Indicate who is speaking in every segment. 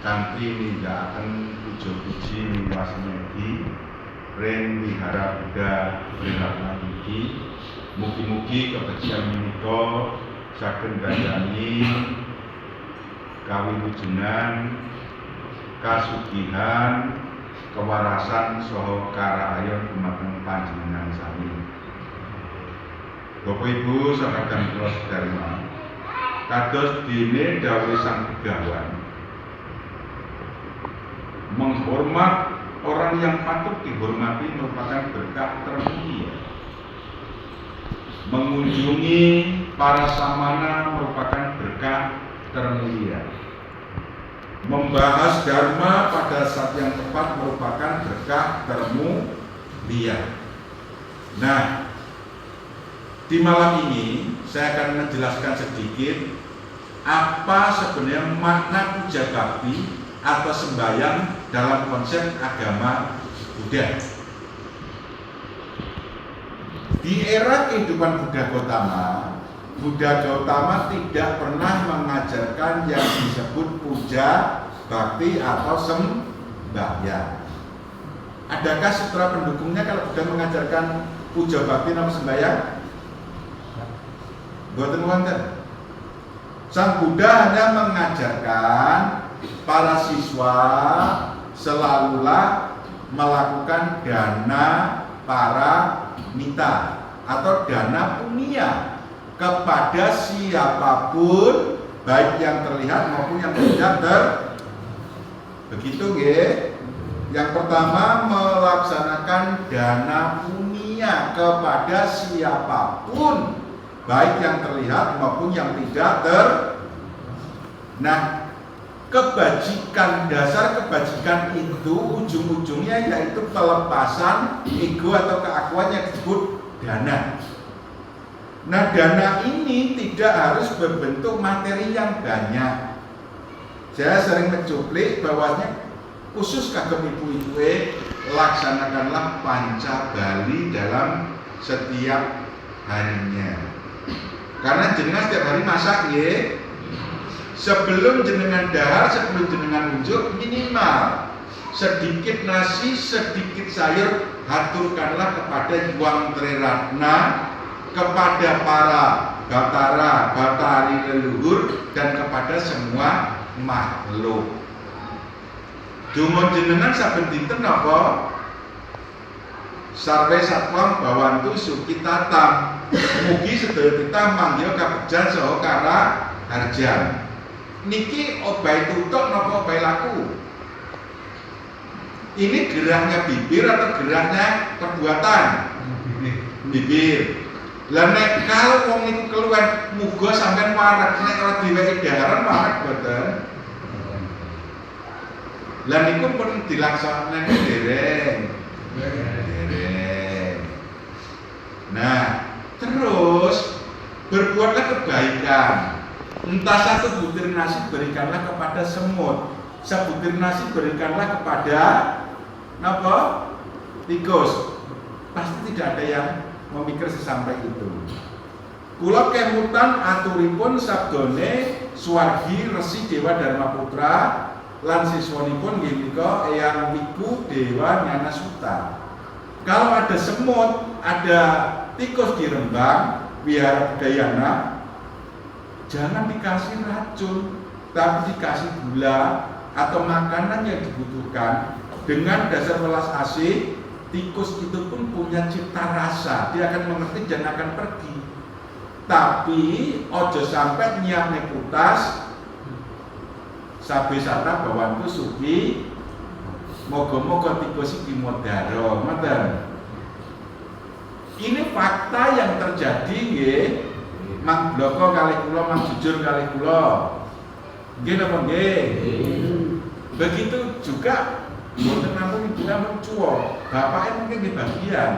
Speaker 1: kanthi nindakaken puja-puji miwasmedi ring wihara Buddha Ratnagiri. Mugi-mugi kebajikan menika saged gandhangi kawilujengan, kasugihan, kewarasan saha karaayon dumateng panjenengan sami. Bapak Ibu sahabat kula sedherek, kados dene dawuh Sang Begawan, menghormat orang yang patut dihormati merupakan berkah termulia. Mengunjungi para samana merupakan berkah termulia. Membahas dharma pada saat yang tepat merupakan berkah termulia. Nah, di malam ini saya akan menjelaskan sedikit apa sebenarnya makna puja bakti atau sembahyang dalam konsep agama Buddha. Di era kehidupan Buddha Gautama tidak pernah mengajarkan yang disebut puja bakti atau sembahyang. Adakah sutra pendukungnya kalau Buddha mengajarkan puja bakti atau sembahyang? Boten wonten. Sang Buddha hanya mengajarkan para siswa selalulah melakukan dana paramita atau dana punya kepada siapapun, baik yang terlihat maupun yang tidak begitu nggih. Yang pertama, melaksanakan dana punya kepada siapapun, baik yang terlihat maupun yang tidak Nah, kebajikan, dasar kebajikan itu ujung-ujungnya yaitu pelepasan ego atau keakuan yang disebut dana. Nah, dana ini tidak harus berbentuk materi yang banyak. Saya sering mencuplik bahwanya khusus kagem ibu-ibu laksanakanlah panca bali dalam setiap harinya. Karena jenengan setiap hari masak nggih. Sebelum jenengan dahar, sebelum jenengan unjuk, minimal sedikit nasi, sedikit sayur haturkanlah kepada Hyang Triratna, kepada para batara, batari leluhur, dan kepada semua makhluk. Dungo jenengan saben dinten napa? Sarwe satwam bawantu sukitatam. Mugi sedaya kita manggil kabejan saha karaharjan. Niki obai tutuk napa obai laku? Ini geraknya bibir atau geraknya perbuatan? Bibir. Lah nek kalau wong niku keluar muga sampean warak, nek ora diwehi daharan warak boten. Lah niku pun dilaksanakake dereng. Nah, terus berbuatlah kebaikan. Entah satu butir nasi berikanlah kepada semut, sebutir nasi berikanlah kepada apa? Tikus. Pasti tidak ada yang memikir sesampai itu. Kula kemutan aturipun sabdone Swargi Resi Dewa Dharma Putra lan siswanipun nggih menika Eyang Wiku Dewa Nyana Suta. Kalau ada semut, ada tikus di Rembang, Wihara Budayana, jangan dikasih racun, tapi dikasih gula atau makanan yang dibutuhkan. Dengan dasar welas asih, tikus itu pun punya cipta rasa, dia akan mengerti dan akan pergi. Tapi ojo sampai nyiapne putas, sabe sata bawantu sugi, moga-moga tikus iki modaro, ngoten. Ini fakta yang terjadi nggih. Mang bloko kalih kula, mang jujur kalih kula. Nggih napa nggih? Begitu juga mboten namung ibu namung cuwo, bapake mungkin nggih bagian.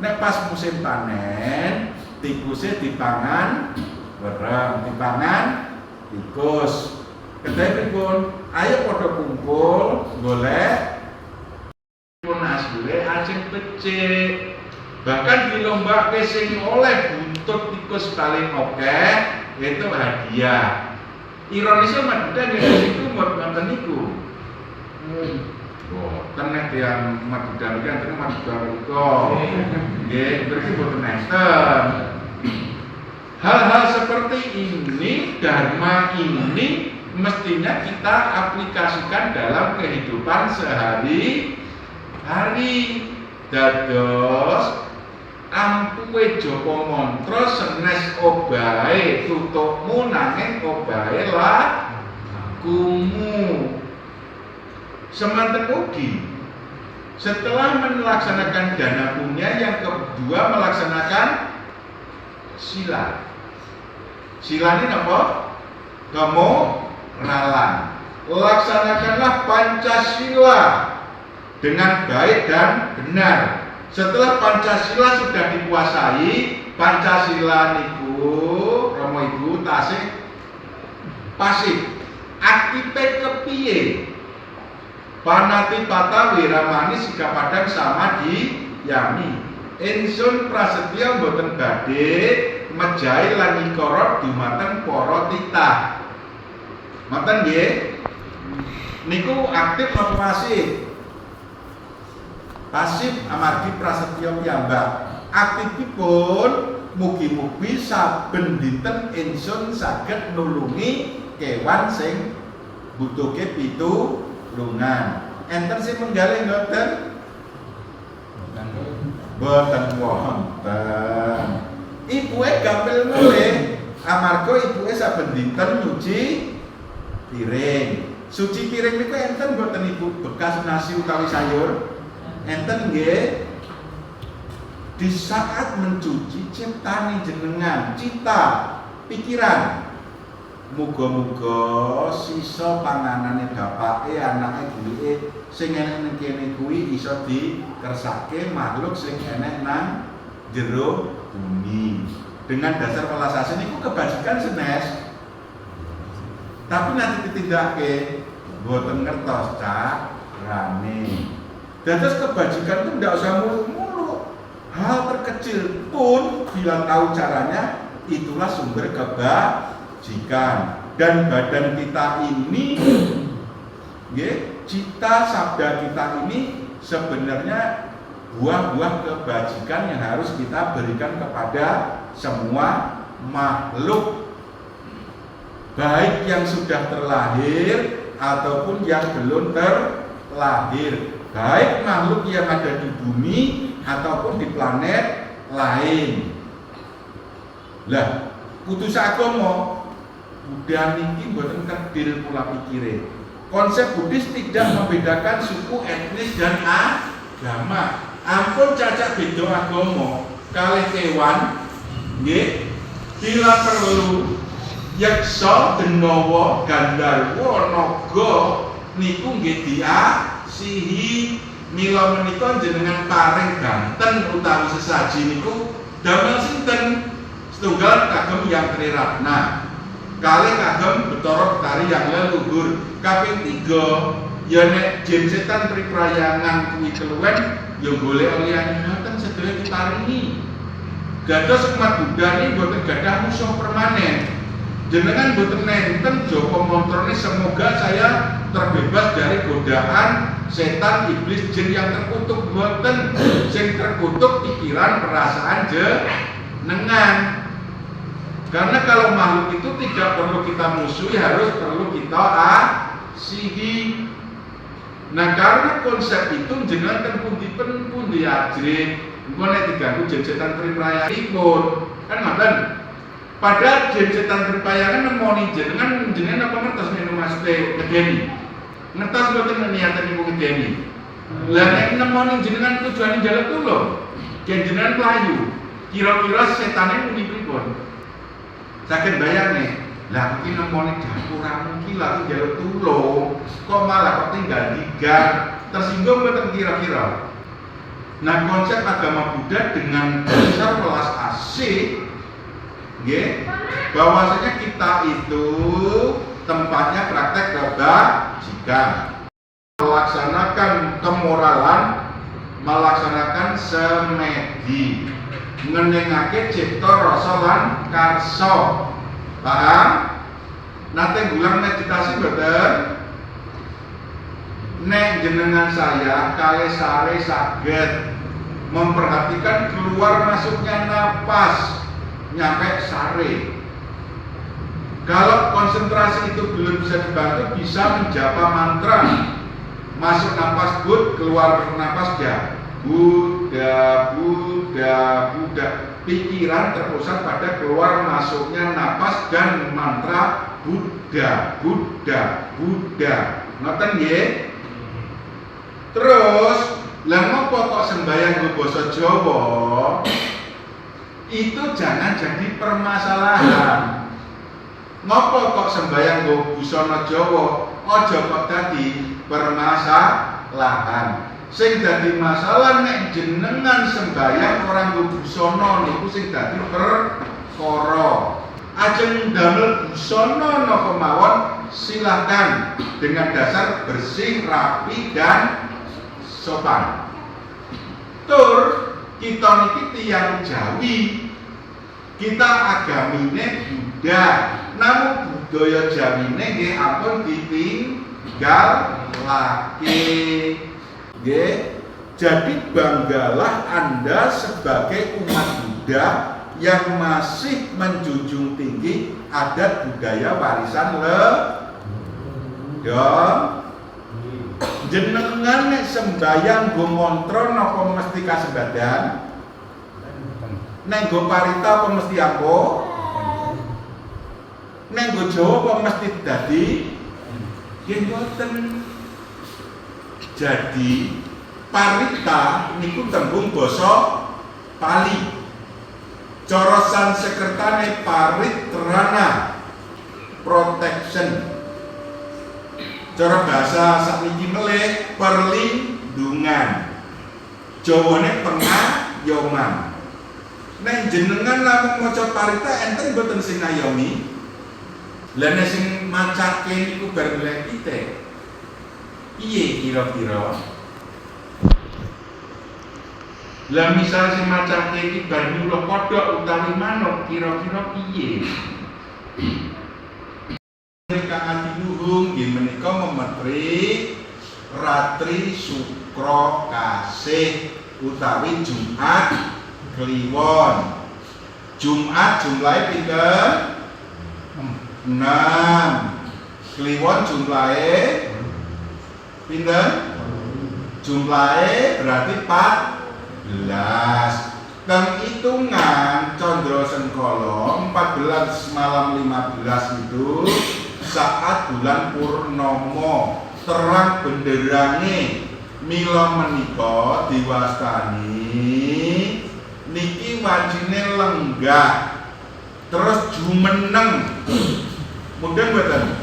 Speaker 1: Nek pas musim panen, tikusnya dipangan wereng, dipangan tikus. Kedai pripun? Ayo padha kumpul golek pun asile acing becik. Bahkan dilombake sing oleh buntut tikus paling akeh itu hadiah. Ironisnya Madura itu ngoten niku. Tenet yang madudal kan tenan madudal kok. Nggih, berarti boten enten. Hal-hal seperti ini, dharma ini mestinya kita aplikasikan dalam kehidupan sehari-hari. Dados ampuhe Joko Mantra senes obahe tutukmu nanging obahe lakumu. Semanten ugi setelah melaksanakan dana punya, yang kedua melaksanakan sila. Sila ini apa? Kemoralan. Laksanakanlah Pancasila dengan baik dan benar. Setelah Pancasila sudah dikuasai, Pancasila niku Romo Ibu tasih pasif. Aktife kepiye? Panatipata wiramani sikapadang sama di yami. Insun prasetya mboten badhe mejahi lan ikorot dumateng para titah. Ngoten nggih. Niku aktif apa pasif? Pasif amargi prasetya piyambak. Aktifipun mugi-mugi saben dinten insun saged nulungi kewan sing butuhke pitulungan. Enten sing menggalih mboten? Boten wonten. Ibuke gampil mulih amarga ibuke saben dinten nyuci piring. Suci piring niku enten boten Ibu bekas nasi utawi sayur? Enten nggih. Di saat mencuci ciptane jenengan, cita, pikiran. Muga-muga sisa panganane bapake, anake, duwike sing enek ning kene kuwi iso dikersake makhluk sing enek nang jero bumi. Dengan dasar welas asih niku kebajikan senes. Tapi nanti ditindakake mboten ngertos carane. Dados kebajikan itu ndak usah muluk-muluk. Hal terkecil pun bila tahu caranya, itulah sumber kebajikan. Dan badan kita ini, cita sabda kita ini sebenarnya buah-buah kebajikan yang harus kita berikan kepada semua makhluk, baik yang sudah terlahir ataupun yang belum terlahir, baik makhluk yang ada di bumi ataupun di planet lain. Lah, putus agama Buddha niki mboten kerdil pola pikire. Konsep Buddhis tidak membedakan suku, etnis dan agama. Ampun cacat beda agama kalih kewan nggih, bila perlu yaksa, denawa, gandharwa, naga niku nggih diasihi. Mila menika jenengan paring ganten utawi sesaji niku damel sinten? Setunggal kagem yang Triratna, kalih kagem Betara Betari yang leluhur, kaping 3 ya nek jin setan priprayangan kuwi keluwen ya golek liyane ngoten sedaya diparingi. Dados umat Buddha niki boten gadah musuh permanen. Jenengan boten nenten Joko Mantrane semoga saya terbebas dari godaan setan, iblis, jin yang terkutuk. Boten, sing terkutuk pikiran, perasaan jenengan. Karena kalau makhluk itu tidak perlu kita musuhi, harus perlu kita asihi. Nah, karena konsep itu jenengan ten pundi ajrih, engko nek diganggu jin setan triprayanipun, kan ngoten. Padahal jin setan triprayangan nemoni jenengan apa ngertos niku maksude ngedeni. Ngertos mboten niatan niku ngedeni. Lah nek nemoni jenengan tujuane njaluk tulung, yen jenengan mlayu, kira-kira setane muni pripun? Saged bayang nih, lah iki nemoni dapuramu iki lagi njaluk tulung, kok malah kok tinggal digang, tersinggung mboten kira-kira. Nah, konsep agama Buddha dengan dasar welas asih nggih, bahwasanya kita itu tempatnya praktek kebajikan, melaksanakan kemoralan, melaksanakan semedi, ngenengake cipta rasa lan karsa. Paham? Nate gulang meditasi mboten? nek jenengan saya kalih sare saged memperhatikan keluar masuknya napas nyampe sare. Kalau konsentrasi itu belum bisa dibantu, bisa menjapa mantra. Masuk napas bud, keluar napas ya. Buddha, Buddha, Buddha. Pikiran terpusat pada keluar masuknya napas dan mantra Buddha, Buddha, Buddha. Ngoten nggih? Terus, lah ngopo kok sembahyang nggo basa Jawa? Itu jangan jadi permasalahan. Ngopo kok sembahyang nggo busana Jawa? Aja kok dadi permasalahan. Sing dadi masalah nek jenengan sembahyang orang nggo busana niku sing dadi perkara. Ajeng damel busana napa mawon silakan dengan dasar bersih, rapi dan sopan. Tur kita niki tiyang Jawi, kita agamine Buddha, namun budaya Jawine nggih ampun ditinggalake. Nggih, jadi banggalah Anda sebagai umat Buddha yang masih menjunjung tinggi adat budaya warisan leluhur. Jenengan nek sembayang go mantra napa mesti kasembadan? Nek go parita apa mesti apa? Nek go Jawa apa mesti dadi? Nggih mboten. Jadi parita niku tembung basa Pali. Cara Sanskertane paritrana, protection. Cara bahasa sakniki melih perlindungan. Jawane pengayoman. Nek jenengan lamun maca parita enten mboten sing ngayomi. Lah nek sing macake niku bar golek pitik. Piye kira-kira? Lah misal sing macake iki bar nyuluh kodhok utawi manuk, kira-kira piye? Kang Adiluhung nggih menika memetri Ratri Sukra Kasih utawi Jumat Kliwon. Jumat jumlahe pinten? 6. Kliwon jumlahe pinten? Jumlahe berarti 14. Dan hitungan Condro Sengkolo 14 malam 15 itu saat bulan purnomo terang benderane mila menika diwastani niki wajine lenggah terus jumeneng. Mudeng mboten?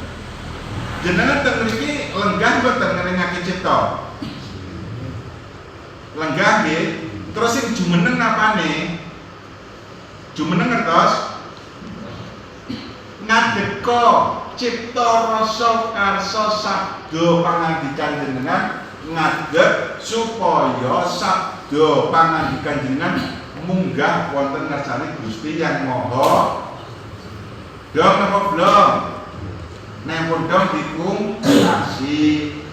Speaker 1: Jenengan teng mriki lenggah mboten ngelingake cipta? Lenggah nggih. Terus sing jumeneng apane? Jumeneng ngertos? Ngadeka cipta rasa karsa sabda pangandikan jenengan ngadeg supaya sabda pangandikan jenengan munggah wonten ngersane Gusti Yang Maha. Dong napa blong? Nek pun dong dikung kasih